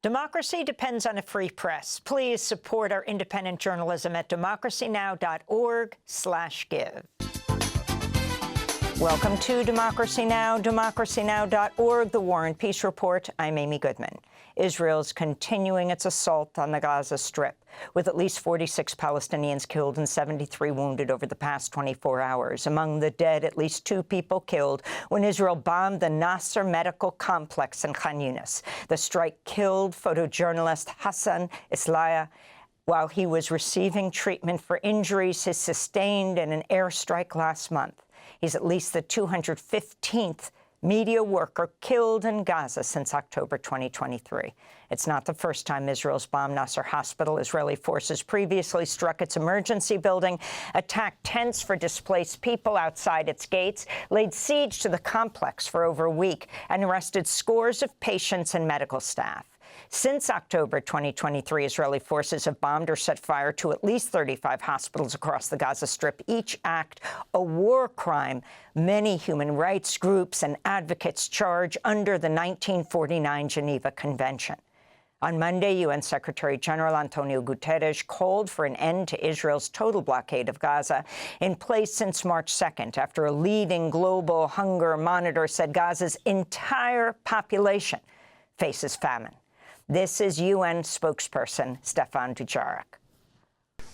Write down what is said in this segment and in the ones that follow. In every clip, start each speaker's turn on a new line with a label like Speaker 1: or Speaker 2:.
Speaker 1: Democracy depends on a free press. Please support our independent journalism at democracynow.org/give. Welcome to Democracy Now!, democracynow.org, the War and Peace Report. I'm Amy Goodman. Israel's continuing its assault on the Gaza Strip, with at least 46 Palestinians killed and 73 wounded over the past 24 hours. Among the dead, at least 2 people killed when Israel bombed the Nasser Medical Complex in Khan Yunis. The strike killed photojournalist Hassan Islaya while he was receiving treatment for injuries he sustained in an airstrike last month. He's at least the 215th media worker killed in Gaza since October 2023. It's not the first time Israel's bombed Nasser Hospital. Israeli forces previously struck its emergency building, attacked tents for displaced people outside its gates, laid siege to the complex for over a week, and arrested scores of patients and medical staff. Since October 2023, Israeli forces have bombed or set fire to at least 35 hospitals across the Gaza Strip, each act a war crime. Many human rights groups and advocates charge under the 1949 Geneva Convention. On Monday, UN Secretary-General Antonio Guterres called for an end to Israel's total blockade of Gaza, in place since March 2nd, after a leading global hunger monitor said Gaza's entire population faces famine. This is UN spokesperson Stefan Dujarric.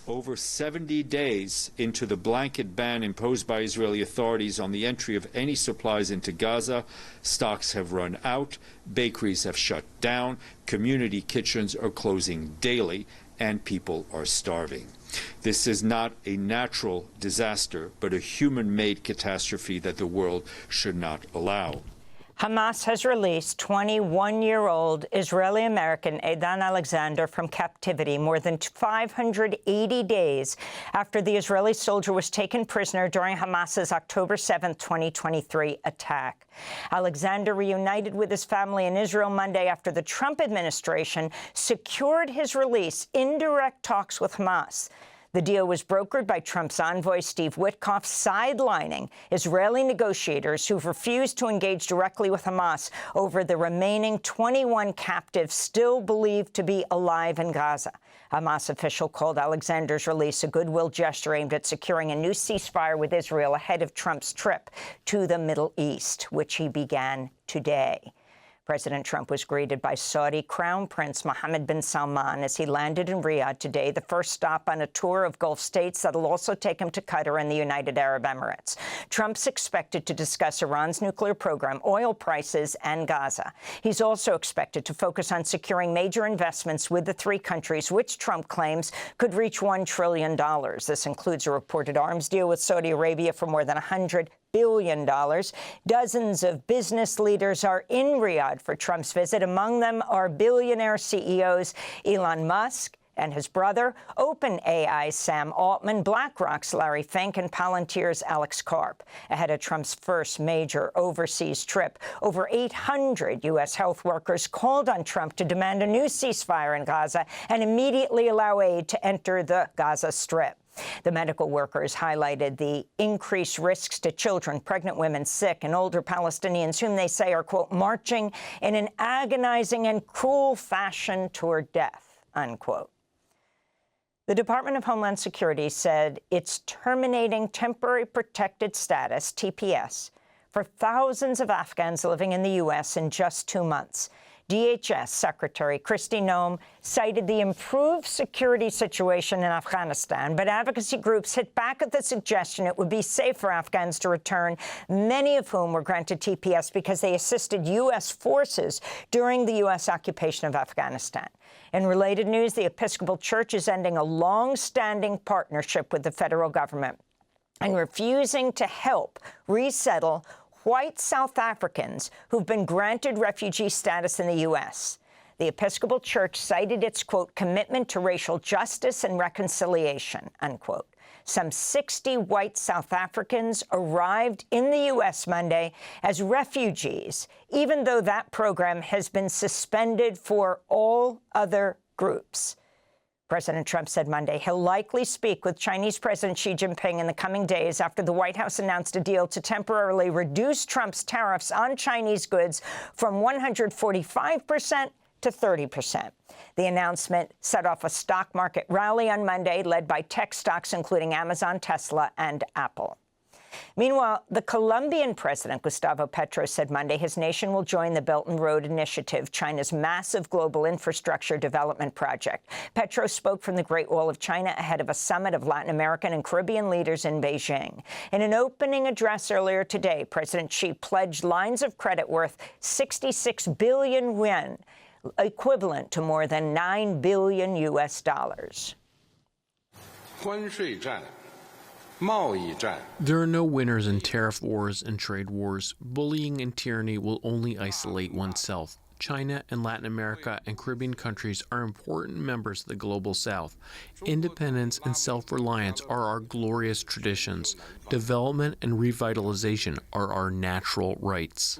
Speaker 2: Over 70 days into the blanket ban imposed by Israeli authorities on the entry of any supplies into Gaza, stocks have run out, bakeries have shut down, community kitchens are closing daily, and people are starving. This is not a natural disaster, but a human-made catastrophe that the world should not allow.
Speaker 1: Hamas has released 21-year-old Israeli-American Eidan Alexander from captivity more than 580 days after the Israeli soldier was taken prisoner during Hamas's October 7, 2023 attack. Alexander reunited with his family in Israel Monday after the Trump administration secured his release in direct talks with Hamas. The deal was brokered by Trump's envoy, Steve Witkoff, sidelining Israeli negotiators who've refused to engage directly with Hamas over the remaining 21 captives still believed to be alive in Gaza. A Hamas official called Alexander's release a goodwill gesture aimed at securing a new ceasefire with Israel ahead of Trump's trip to the Middle East, which he began today. President Trump was greeted by Saudi Crown Prince Mohammed bin Salman as he landed in Riyadh today, the first stop on a tour of Gulf states that'll also take him to Qatar and the United Arab Emirates. Trump's expected to discuss Iran's nuclear program, oil prices, and Gaza. He's also expected to focus on securing major investments with the 3 countries, which Trump claims could reach $1 trillion. This includes a reported arms deal with Saudi Arabia for more than $100 billion. Dozens of business leaders are in Riyadh for Trump's visit. Among them are billionaire CEOs Elon Musk and his brother, OpenAI's Sam Altman, BlackRock's Larry Fink, and Palantir's Alex Karp. Ahead of Trump's first major overseas trip, over 800 U.S. health workers called on Trump to demand a new ceasefire in Gaza and immediately allow aid to enter the Gaza Strip. The medical workers highlighted the increased risks to children, pregnant women, sick, and older Palestinians whom they say are, quote, marching in an agonizing and cruel fashion toward death, unquote. The Department of Homeland Security said it's terminating temporary protected status, TPS, for thousands of Afghans living in the U.S. in just 2 months. DHS Secretary Kristi Noem cited the improved security situation in Afghanistan, but advocacy groups hit back at the suggestion it would be safe for Afghans to return, many of whom were granted TPS because they assisted U.S. forces during the U.S. occupation of Afghanistan. In related news, the Episcopal Church is ending a long-standing partnership with the federal government and refusing to help resettle white South Africans who've been granted refugee status in the U.S. The Episcopal Church cited its, quote, commitment to racial justice and reconciliation, unquote. Some 60 white South Africans arrived in the U.S. Monday as refugees, even though that program has been suspended for all other groups. President Trump said Monday he'll likely speak with Chinese President Xi Jinping in the coming days after the White House announced a deal to temporarily reduce Trump's tariffs on Chinese goods from 145% to 30%. The announcement set off a stock market rally on Monday, led by tech stocks, including Amazon, Tesla, and Apple. Meanwhile, the Colombian president, Gustavo Petro, said Monday his nation will join the Belt and Road Initiative, China's massive global infrastructure development project. Petro spoke from the Great Wall of China ahead of a summit of Latin American and Caribbean leaders in Beijing. In an opening address earlier today, President Xi pledged lines of credit worth 66 billion yuan, equivalent to more than $9 billion US.
Speaker 3: There are no winners in tariff wars and trade wars. Bullying and tyranny will only isolate oneself. China and Latin America and Caribbean countries are important members of the global South. Independence and self-reliance are our glorious traditions. Development and revitalization are our natural rights.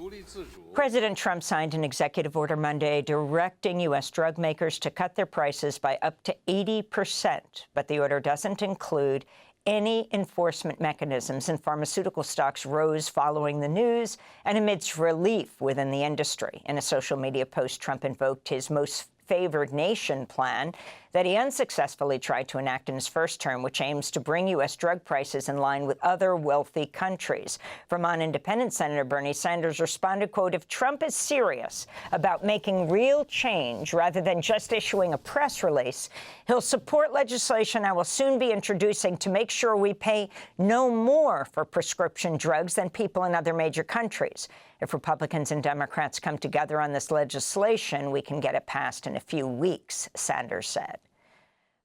Speaker 1: President Trump signed an executive order Monday directing U.S. drug makers to cut their prices by up to 80%, but the order doesn't include any enforcement mechanisms, and pharmaceutical stocks rose following the news and amidst relief within the industry. In a social media post, Trump invoked his most favored nation plan that he unsuccessfully tried to enact in his first term, which aims to bring U.S. drug prices in line with other wealthy countries. Vermont Independent Senator Bernie Sanders responded, quote, "If Trump is serious about making real change rather than just issuing a press release, he'll support legislation I will soon be introducing to make sure we pay no more for prescription drugs than people in other major countries. If Republicans and Democrats come together on this legislation, we can get it passed in a few weeks," Sanders said.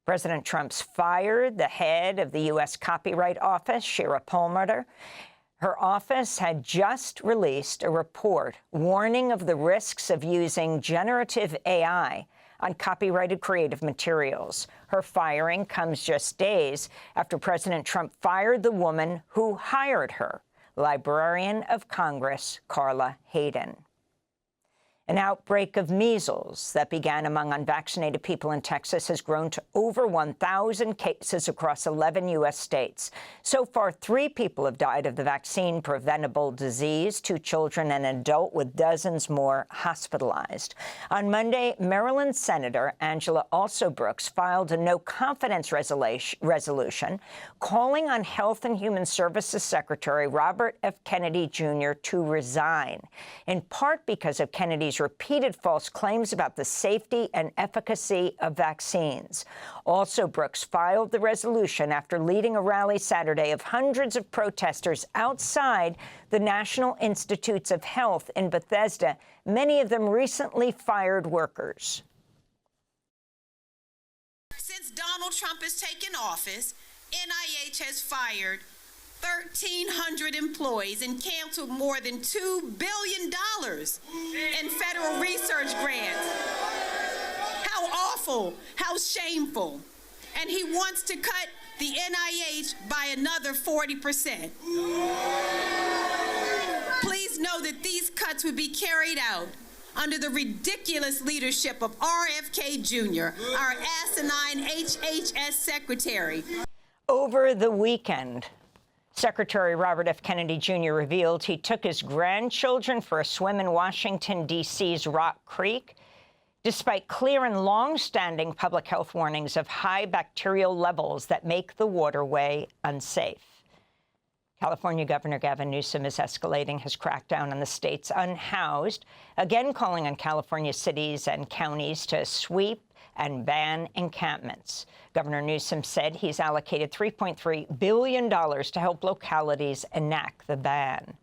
Speaker 1: President Trump's fired the head of the U.S. Copyright Office, Shira Perlmutter. Her office had just released a report warning of the risks of using generative AI on copyrighted creative materials. Her firing comes just days after President Trump fired the woman who hired her, Librarian of Congress Carla Hayden. An outbreak of measles that began among unvaccinated people in Texas has grown to over 1,000 cases across 11 U.S. states. So far, 3 people have died of the vaccine-preventable disease, 2 children and an adult, with dozens more hospitalized. On Monday, Maryland Senator Angela Alsobrooks filed a no-confidence resolution calling on Health and Human Services Secretary Robert F. Kennedy Jr. to resign, in part because of Kennedy's repeated false claims about the safety and efficacy of vaccines. Also, Brooks filed the resolution after leading a rally Saturday of hundreds of protesters outside the National Institutes of Health in Bethesda, many of them recently fired workers.
Speaker 4: Since Donald Trump has taken office, NIH has fired 1,300 employees and canceled more than $2 billion in federal research grants. How awful, how shameful. And he wants to cut the NIH by another 40%. Please know that these cuts would be carried out under the ridiculous leadership of RFK Jr., our asinine HHS secretary.
Speaker 1: Over the weekend, Secretary Robert F. Kennedy Jr. revealed he took his grandchildren for a swim in Washington, D.C.'s Rock Creek, despite clear and long-standing public health warnings of high bacterial levels that make the waterway unsafe. California Governor Gavin Newsom is escalating his crackdown on the state's unhoused, again calling on California cities and counties to sweep and ban encampments. Governor Newsom said he's allocated $3.3 billion to help localities enact the ban.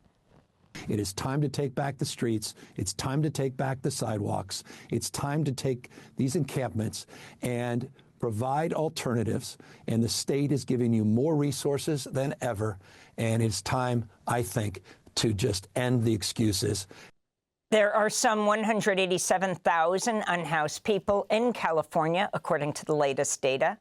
Speaker 5: It is time to take back the streets. It's time to take back the sidewalks. It's time to take these encampments and provide alternatives. And the state is giving you more resources than ever. And it's time, I think, to just end the excuses.
Speaker 1: There are some 187,000 unhoused people in California, according to the latest data.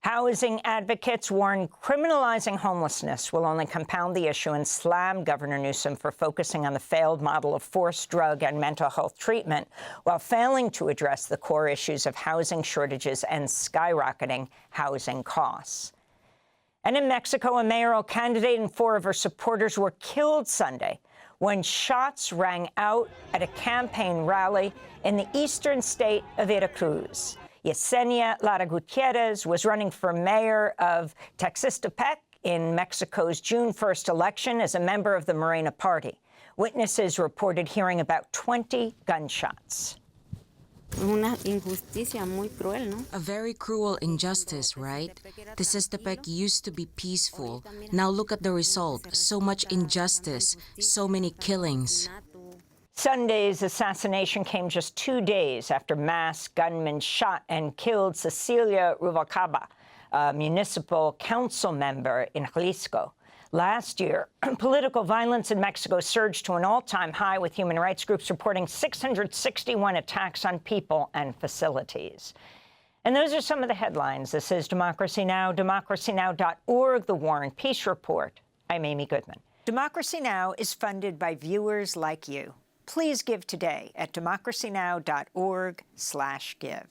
Speaker 1: Housing advocates warn criminalizing homelessness will only compound the issue and slam Governor Newsom for focusing on the failed model of forced drug and mental health treatment while failing to address the core issues of housing shortages and skyrocketing housing costs. And in Mexico, a mayoral candidate and 4 of her supporters were killed Sunday when shots rang out at a campaign rally in the eastern state of Veracruz. Yesenia Lara Gutierrez was running for mayor of Texistepec in Mexico's June 1st election as a member of the Morena party. Witnesses reported hearing about 20 gunshots.
Speaker 6: A very cruel injustice, right? Texistepec used to be peaceful. Now look at the result. So much injustice, so many killings.
Speaker 1: Sunday's assassination came just 2 days after masked gunmen shot and killed Cecilia Rubalcaba, a municipal council member in Jalisco. Last year, political violence in Mexico surged to an all-time high, with human rights groups reporting 661 attacks on people and facilities. And those are some of the headlines. This is Democracy Now!, democracynow.org, The War and Peace Report. I'm Amy Goodman. Democracy Now! Is funded by viewers like you. Please give today at democracynow.org/give.